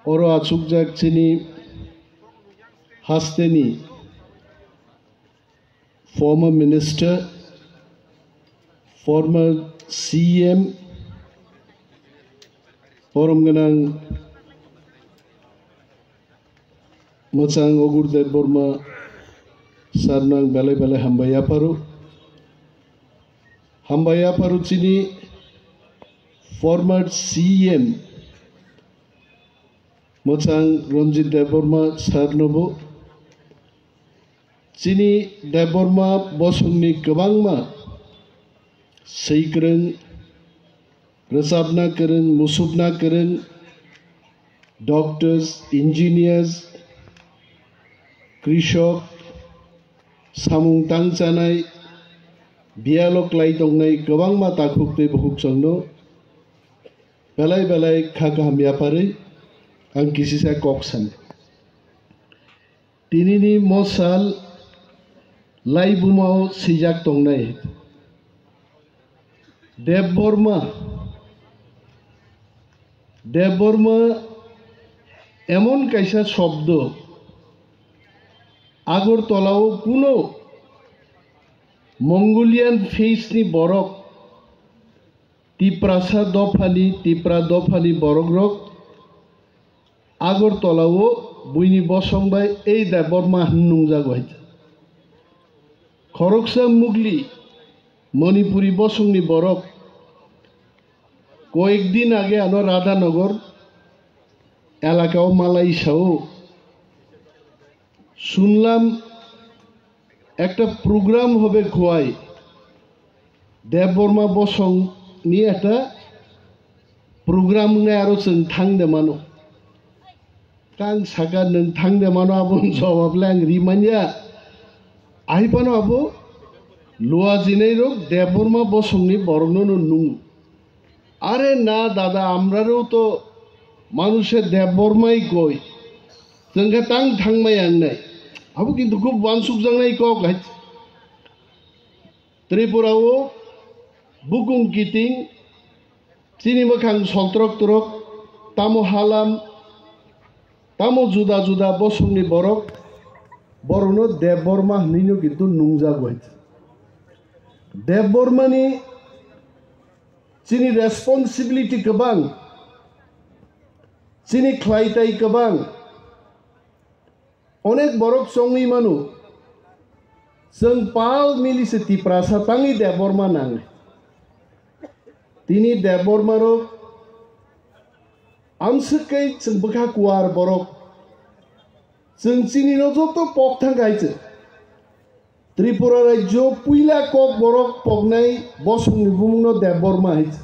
oro achukjak chini hasteni former minister, former CM, forum ganang Mochang Ogur Deborma Sarnang Bale Bale Hambaya Paru chini former CM Mochang Ronjit Deborma Sarnobo chini Deborma Bosungni Kabangma Seikreng Resabna Keren Musubna Keren doctors, engineers, Krishok Samung Tang Chanai Bialok Laitongnai Kabangma Takukte Bukuk Songno Belai Belai Khaka Hamiapare Ang Kisisa Koksan Tinini Mosal Lai Bumao Sijak Tongnai Deborma এমন কাইসা শব্দ আগরতলাও কোনো Mongolian ফেসনি বরক তিপ্রাসা দফানি বরক rock আগরতলাও বইনি বসংবাই এই দেববর্মা নুংজা গহাইছে খরকসা মুগলি মণিপুরি বসংনি বরক কয়েকদিন আগে আনো রাধানগর এলাকাও মালয়েশিয়াও শুনলাম একটা প্রোগ্রাম হবে খোয়াই দেববর্মা বসং নিয়ে একটা প্রোগ্রাম নিয়ে আরো থাংদে মানো কাং সাকা নং থাংদে মানো আবন জবাবলে আং রিমানিয়া আহিপানো আবো লোয়া জিনাই রোগ দেববর্মা বসংনি বরংনো নুং আরে না দাদা আমরারও তো মানুষের দেববর্মাই কই जोंखा तां थांबाय आं नाय आबो किन्तु खूब वानसुक जांनाय कक हाय त्रिपुराव बुकुं किटिं चिनि मोखां सल्त्रक तरक तामो हालाम तामो जुदा जुदा बसंनि बरक बरनो देबबर्मा हनैनो किन्तु नुंजागो हाय देबबर्मानि चिनि रेसपन्सिबिलिटि गोबां चिनि ख्लायथाय गोबां अनेक बरक संगी मानु जों पाल मिलिसे तिप्रासा तांनि देबबर्मा नाङो तिनि देबबर्मारो आमसकै जों बखा कुवार बरक जों चिनिनो जत पक थांगायचे त्रिपुरा राज्य पुइला कक बरक पगनाय बसंनि बुमुंनो देबबर्मा हायचे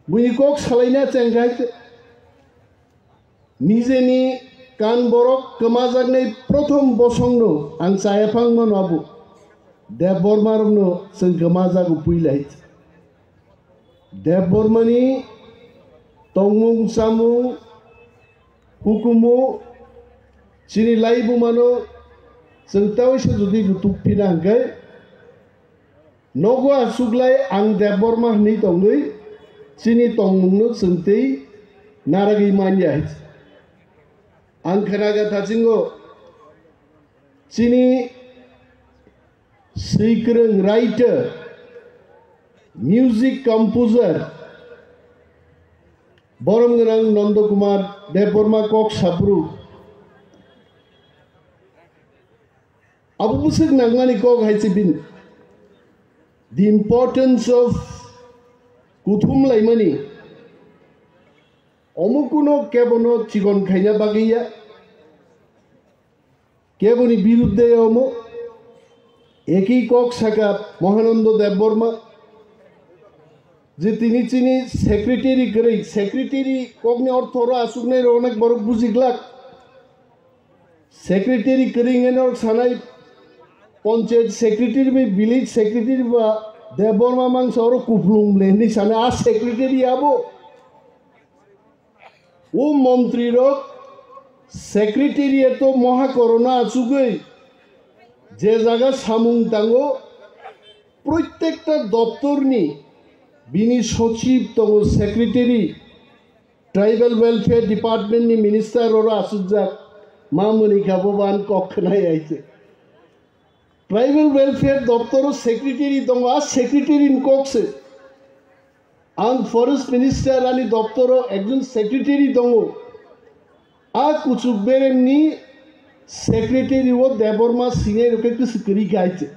बुनि कक सालायना चेंगायचे निजेनि कान बरक कमाजागनाय प्रथम बसंनो आं चायाफां मानाबो देबबर्मारनो जों कमाजागो पुइलाय देबबर्मानि तंमुं सामुं हुकुमु चिनि लाइबु मानो जों तावैसो जुदि तुकफिना हांखाय नगो आसुगलाय आं देबबर्मा हनै तंगै चिनि तंमुंनो जोंतै नारागै मानिया Angkaraga Tachingo Chini Seikreng writer, music composer Boromganang Nandakumar Deborma Kok Sapru Abu Busik Nangani Kok Haisibin the importance of Kuthum Laimani অমুকুনো কেবনো চিকন খাইয়া বাগিয়া কেবনি বিরুদ্ধে অমো একই কক সাকা মহানন্দ দেববর্মা যে তিনি চিনি সেক্রেটারি করে সেক্রেটারি কগনে অর্থরা আসুক নাই অনেক বড় বুঝিগলাক সেক্রেটারি করিংয়েন সানাই পঞ্চায়েত সেক্রেটারি ভিলেজ সেক্রেটারি বা দেববর্মা মাংস আরো কুফলুম লেনি সানা আর সেক্রেটারি আবো ও মন্ত্রীর সেক্রেটারিয়েট মহাকরণা আছুগৈ যে জায়গা সামুং তাঙ্গো প্রত্যেকটা দপ্তরনি বিনি সচিব তঙ্গ সেক্রেটারি ट्राइबल वेलफेयर डिपार्टमेंट नि मिनिस्टर और आसुजा मामुनि खाबोबान कखनाय आइছে ट्राइबल वेलफेयर दफ्तर सेक्रेटारि दङ आ सेक्रेटारि कक्से आं फरेस्ट मिनिस्टर आनि दफ्तर एकजन सेक्रेटारि दङ आ कुचुबेरेमनि सेक्रेटारि वो देबरमा सिङे रोके कुसुकरि गाइছে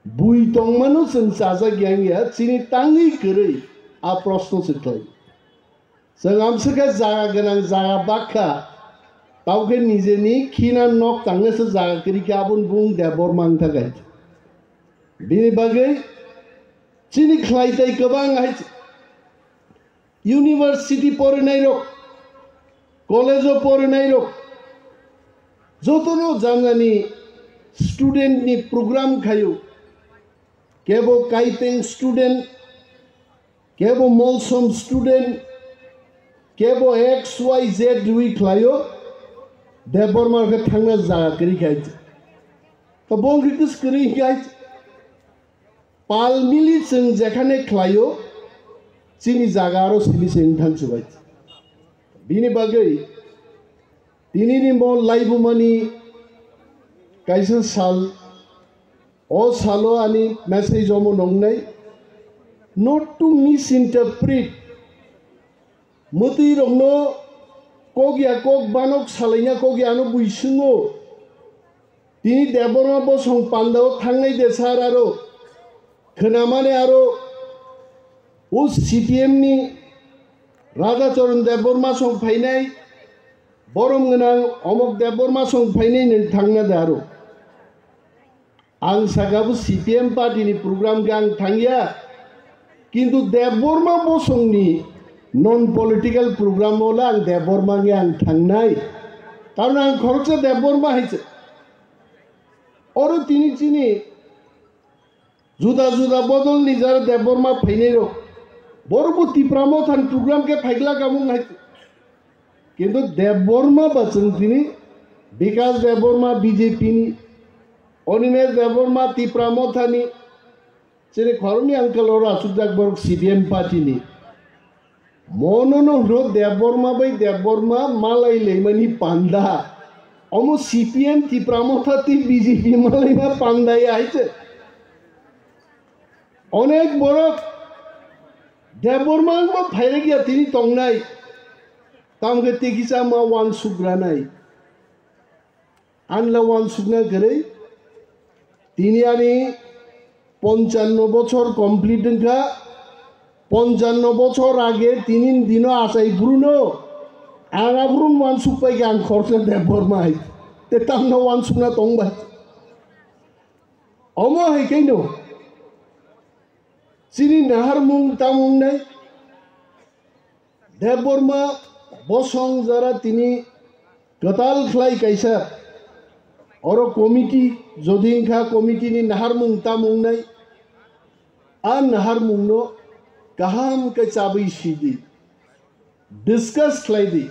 बुइ दंमानो जों जाजा ग्यांगिया चिनि ताङै गोरै आ प्रश्न सिख्लाय जों आमसोगा जागा गोनां जागा बाखा तावके निजेनि खिना नक तांनोसो जागा करिके आबुन बुं देबरमां थाखाय बिनि बागै चिनि ख्लायथाय गोबां आइছে इउनिभार्सिटी फरायनाय रक कलेजो फरायनाय रक जतनो जानानि स्टुडेन्टनि प्रोग्राम खायो केबो काइपें स्टूडेंट केबो मलसम स्टूडेंट केबो एक्स वाई जेड रुई खलायो देबरमा के थांना जागा करि खाइछ तो बंग किस करि खाइछ पाल मिली जों जेखाने खलायो चिनि जागा आरो सिलि जों थांसबाय बिनि बागै दिनैनि म लाइबुमानि काइसा साल ओ सालो आनि मेसेज ओमो नंनाय not to misinterpret मति रंनो कोगिया कोग बानक सालायना कोगियानो बुइसुङो दिनै देबरमा बसं पान्दाव थांनाय देसार आरो खोनामाने आरो उ सीपीएम नि राधाचरण देबरमा सं फायनाय बरम गोनां अमक देबरमा सं फायनाय थांना दारो आं सागाबो सीपीएम पार्टी नि प्रोग्राम गां थांगिया किन्तु देबरमा बसंनि नन पलिटिकल प्रोग्राम होला आं देबरमा गे आं थांनाय कारण आं खरचा देबरमा हाइছে और तिनी चिनि जुदा जुदा बदल निजार देबरमा फैनाय र बरबो तिप्रामो थान प्रोग्राम के फाइगला गामुं हाइছে किन्तु देबरमा बचन तिनी विकास देबरमा बीजेपी नि अनिमेष देबरमा तिप्रामो थानी जेरै खरनि आंकल और आसुजाक बरक सीपीएम पार्टी नि मनोनो रो देबरमा बै देबरमा मालाय लेमनि पान्दा अमो सीपीएम तिप्रामो थाती बीजेपी मालायमा पान्दाय आइছে अनेक बरक देबरमा मा फाइरे गया तिनी तंनाय तामगे तेकिसा मा वान सुग्रानाय आनला वान सुगना गरै तिनी आनी 55 বছর কমপ্লিট का 55 বছর आगे तीन दिन आसाई ब्रुनो आगा ब्रुन वान सुपाय गान खरसे देबरमा हाइ ते तामना वान सुना तंबा अमो हाइ कैनो सिनि नाहार मुं तामुं नाय देबरमा बसं जरा तिनी गताल खलाय काइसा और कमिटी जदिंखा कमिटी नि नाहार मुं तामुं नाय आ नाहार मुंनो गाहाम के चाबी सीधी डिस्कस खलायदि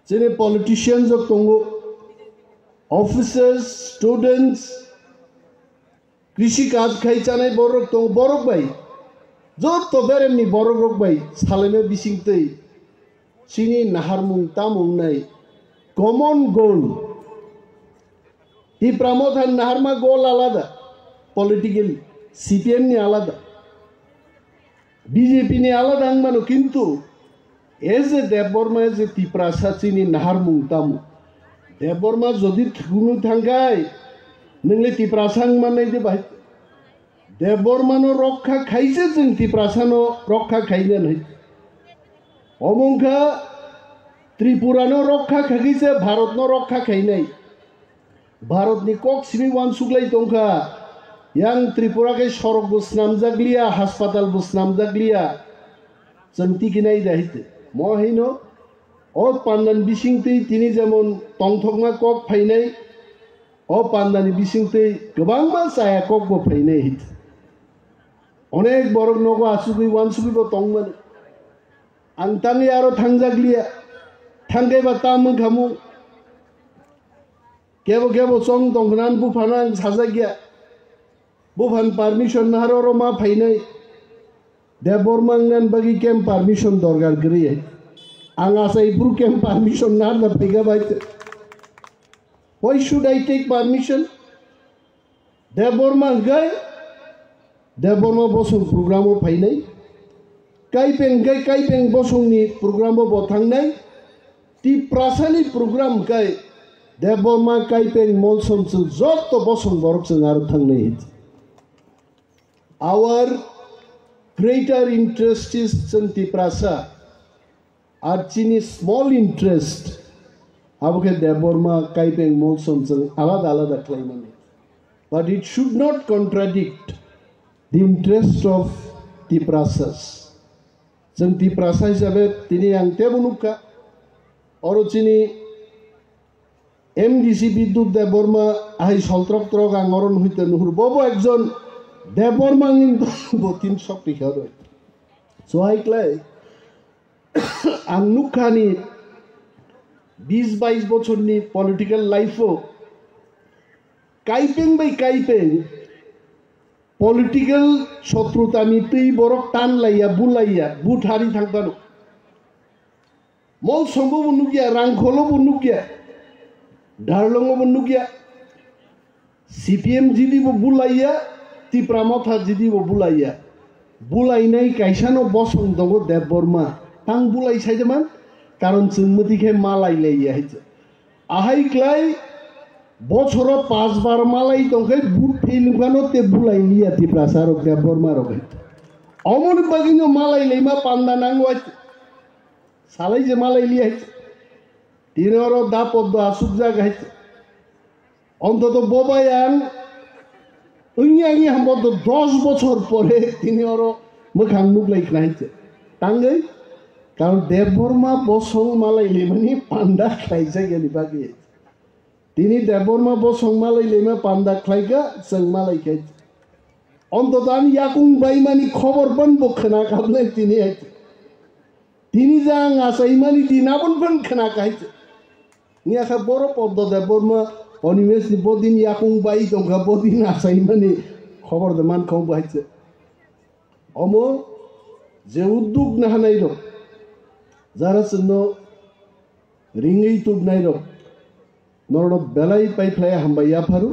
जेने पॉलिटिशियंस जक तंगो ऑफिसर्स स्टूडेंट्स कृषि काज खाइचानाय बरक तंग बरक बाय जत तो बेरेमनि बरक रक बाय सालायनो बिसिंतै सिनि नाहार मुं तामुं नाय कमन गोल इ प्रमोथन नाहारमा गोल आलादा पॉलिटिकली सीपीएम नि आलादा बीजेपी नि आलादा आंमानो किन्तु as a Debbarma as a Tiprasa चिनि नाहार मुं तामु देबरमा जदि थुनु थांगाय नोंले तिप्रासा माननाय दे बाय देबरमानो रक्षा खाइसे जों तिप्रासानो रक्षा खाइनो नै अमंखा त्रिपुरानो रक्षा खागिसे भारतनो रक्षा खाइनाय भारतनि कक सिनि वान सुग्लाय दंखा यां त्रिपुरा के सरक बुसनाम जागलिया हास्पाताल बुसनाम जागलिया जों तिकिनाय दाहिते महिनो ओ पान्दान बिसिंतै तिनि जेमन तंथकमा कक फाइनाय ओ पान्दानि बिसिंतै गोबांबा साया कक बो फाइनाय हित अनेक बरक नगो आसुगै वान सुगिबो तंमोन आंतानि आरो थांजागलिया थांगायबा तामु खामु केबो केबो सं दंगनान बुफाना साजागिया बुफान परमिशन नारो मा फाइनाय देबरमांगनान बागी केम परमिशन दरकार करिए आं आसाइपुर केम परमिशन ना ना पेगा बाइते why should I take permission देबरमांग गए देबरमा बसंग प्रोग्रामो फाइनाय काइपें बसंगनि प्रोग्रामो बथांनाय ती प्रासानि प्रोग्राम काय देबरमा काइपें मलसम जत बसंग बरक आरो थांनाय our greater interest is Santi Prasa. Archini small interest. Abuke Deborma Kaipeng Molsom alada claimant. But it should not contradict the interest of the Prasas. Santi Prasa is a tini ang tebunuka orochini MDC Bidut Deborma I soltrok trok angoron huite nuhur bobo ekjon দেবরমাংিন বতিন সব লিখা রয় সো আইক্লাই আংনুখানি 20-22 বছরনি political লাইফও কাইপেং বাই কাইপেং পলিটিক্যাল শত্রুতানি তুই বড় টান লাইয়া বুলাইয়া বুট হারি থাকবানো মল সম্ভব অনুকিয়া রাংখলো বনুকিয়া ধারলঙ্গ বনুকিয়া CPM জিদিব বুলাইয়া Tipramotha jidi wo bulaiya bulai nai kaisano bosong dongo Deborma tang bulai saijaman karon chungmati khe malai leiya haije ahai klai bochoro 5 bar malai tongkai but feilungano te bulai liya Tiprasarok Deborma rokai amon bagino malai leima panda nango salai je malai liya haije tinoro da poddo asuk jaga haije ontoto bobayan Unyangi hambo 10 বছর পরে তিনি আরো মুখাং নুকলাই খাইছে টাঙ্গাই কারণ দেববর্মা বসং মালাইলে মানে পান্ডা খাইছে গেলি বাকি তিনি দেববর্মা বসং মালাইলে মা পান্ডা খাইগা जों মালাই খাইছে অন্তত আমি ইয়াকুং বাইমানি খবর পান বখনা কাবলে তিনি যাং আসাই মানি দিনাবন পান খানা খাইছে নিয়া বড় পদ্ম দেববর্মা অনিমেষ বদিন ইয়াকুং বাই দংখা বদিন আসাই মানে খবর দেমান খাও বাইছে অম যে উদ্যোগ নাহানাই রক যারা জন্য রিঙ্গই তুব নাই রক নরড বেলাই পাইফ্লাই হামবাইয়া ফারু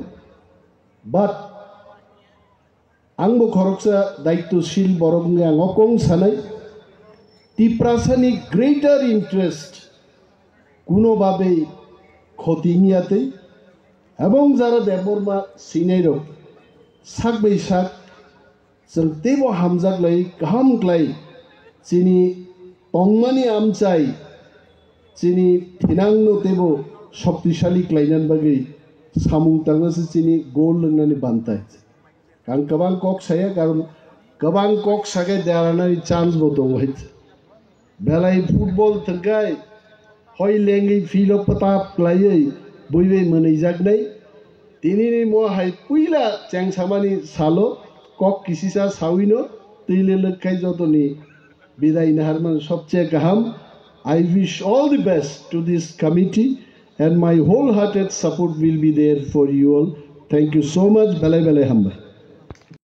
বাট आंबो खरकसा दायित्वशील बरंगे आं अकं सानाय तिप्रासानि ग्रेटर इंटरेस्ट कोनो भावे खतिनियाते এবং যারা দেববর্মা সিনাই রক সাক বাই সাক जों तेबो हामजाग्लाय गाहामग्लाय चिनि तंमानि आमचाय चिनि थिनांनो तेबो शक्तिशाली क्लाइनान बागै सामुं तांगासो चिनि गोल लोंनानै बान्ताय आं गोबां कक साया कारण गोबां कक सागे देरहानायनि चान्सबो दं हायत बेलाय फुटबल थंगाय हय लेंगै फिल्ड पताप क्लायै बयबो मोनैजागनाय दिनैनि महाय पुइला चेंसामानि सालो कक किसिसा साविनो तैले लखाय जतनि बिदाय नाहारमान सबचेয়ে गाहाम I wish all the best to this committee and my wholehearted support will be there for you all. Thank you so much. Belai belai hamba.